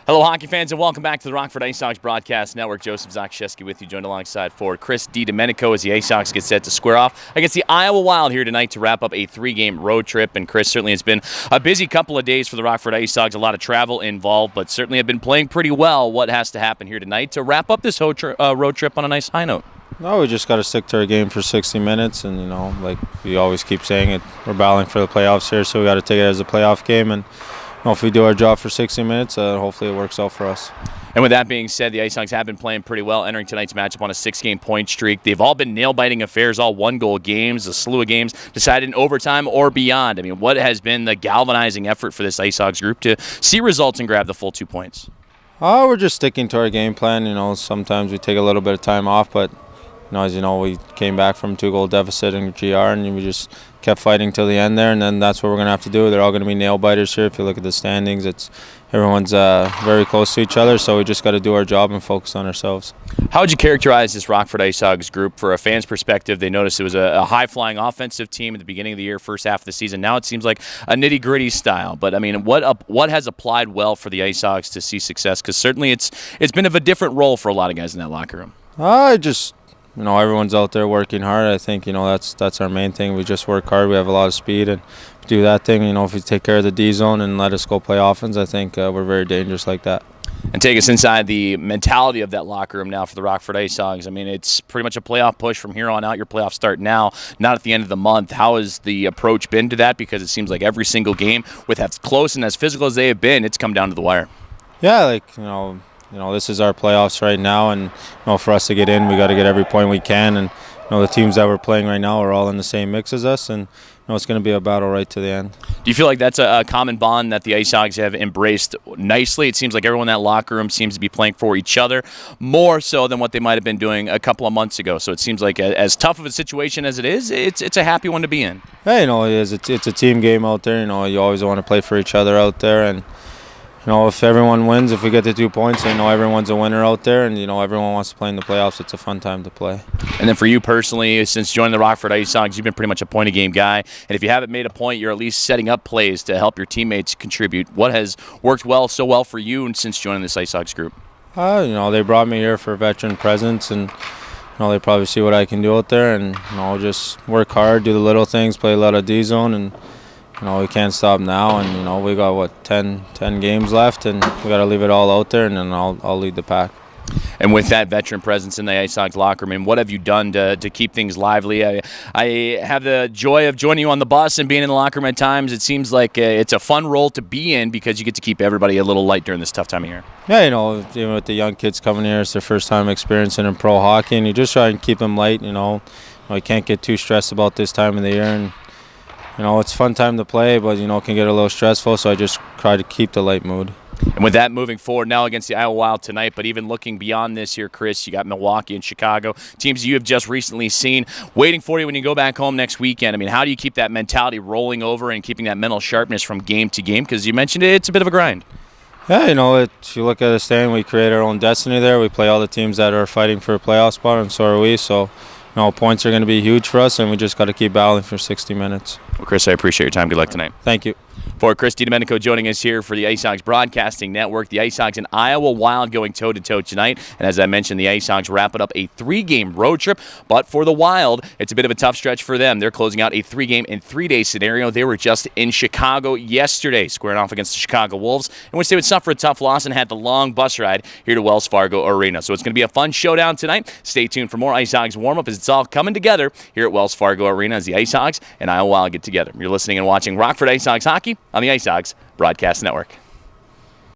Hello, hockey fans, and welcome back to the Rockford IceHogs Broadcast Network. Joseph Zakshesky with you, joined alongside forward Chris DiDomenico as the IceHogs get set to square off against the Iowa Wild here tonight to wrap up a three-game road trip. And Chris, certainly it's been a busy couple of days for the Rockford IceHogs, a lot of travel involved, but certainly have been playing pretty well. What has to happen here tonight to wrap up this road trip on a nice high note? No, we just got to stick to our game for 60 minutes, and like we always keep saying it, we're battling for the playoffs here, so we got to take it as a playoff game, and if we do our job for 60 minutes, hopefully it works out for us. And with that being said, the IceHogs have been playing pretty well, entering tonight's matchup on a 6-game point streak. They've all been nail-biting affairs, all one-goal games, a slew of games decided in overtime or beyond. I mean, what has been the galvanizing effort for this IceHogs group to see results and grab the full 2 points? We're just sticking to our game plan. Sometimes we take a little bit of time off, but as you know, we came back from 2-goal deficit in GR, and we just kept fighting till the end there, and then that's what we're going to have to do. They're all going to be nail-biters here. If you look at the standings, everyone's very close to each other, so we just got to do our job and focus on ourselves. How would you characterize this Rockford IceHogs group? For a fan's perspective, they noticed it was a high-flying offensive team at the beginning of the year, first half of the season. Now it seems like a nitty-gritty style. But, I mean, what has applied well for the IceHogs to see success? Because certainly it's been of a different role for a lot of guys in that locker room. Everyone's out there working hard. I think, that's our main thing. We just work hard. We have a lot of speed and do that thing. If we take care of the D zone and let us go play offense, I think we're very dangerous like that. And take us inside the mentality of that locker room now for the Rockford IceHogs. I mean, it's pretty much a playoff push from here on out. Your playoffs start now, not at the end of the month. How has the approach been to that? Because it seems like every single game, with as close and as physical as they have been, it's come down to the wire. Yeah, this is our playoffs right now, and for us to get in, we got to get every point we can. And the teams that we're playing right now are all in the same mix as us, and it's going to be a battle right to the end. Do you feel like that's a common bond that the IceHogs have embraced nicely? It seems like everyone in that locker room seems to be playing for each other more so than what they might have been doing a couple of months ago. So it seems like as tough of a situation as it is, it's a happy one to be in. Yeah, it is. It's a team game out there. You always want to play for each other out there, and if everyone wins, if we get the 2 points, everyone's a winner out there, and everyone wants to play in the playoffs. It's a fun time to play. And then for you personally, since joining the Rockford IceHogs, you've been pretty much a point-a-game guy. And if you haven't made a point, you're at least setting up plays to help your teammates contribute. What has worked so well for you since joining this IceHogs group? They brought me here for veteran presence, and they probably see what I can do out there, and just work hard, do the little things, play a lot of D zone, and we can't stop now, and we got 10 games left, and we got to leave it all out there, and then I'll lead the pack. And with that veteran presence in the IceHogs locker room, what have you done to keep things lively? I have the joy of joining you on the bus and being in the locker room at times. It seems like it's a fun role to be in because you get to keep everybody a little light during this tough time of year. Yeah, even with the young kids coming here, it's their first time experiencing in pro hockey, and you just try and keep them light. You can't get too stressed about this time of the year, and it's a fun time to play, but, it can get a little stressful, so I just try to keep the light mood. And with that, moving forward now against the Iowa Wild tonight, but even looking beyond this here, Chris, you got Milwaukee and Chicago, teams you have just recently seen, waiting for you when you go back home next weekend. I mean, how do you keep that mentality rolling over and keeping that mental sharpness from game to game? Because you mentioned it's a bit of a grind. Yeah, if you look at the stand, we create our own destiny there. We play all the teams that are fighting for a playoff spot, and so are we, so points are going to be huge for us, and we just got to keep battling for 60 minutes. Well, Chris, I appreciate your time. Good luck tonight. Thank you. For Chris DiDomenico joining us here for the IceHogs Broadcasting Network, the IceHogs and Iowa Wild going toe-to-toe tonight. And as I mentioned, the IceHogs wrapping up a 3-game road trip. But for the Wild, it's a bit of a tough stretch for them. They're closing out a 3-game and 3-day scenario. They were just in Chicago yesterday, squaring off against the Chicago Wolves, in which they would suffer a tough loss and had the long bus ride here to Wells Fargo Arena. So it's going to be a fun showdown tonight. Stay tuned for more IceHogs warm-up as it's all coming together here at Wells Fargo Arena as the IceHogs and Iowa Wild get together. You're listening and watching Rockford IceHogs hockey on the IceHogs Broadcast Network.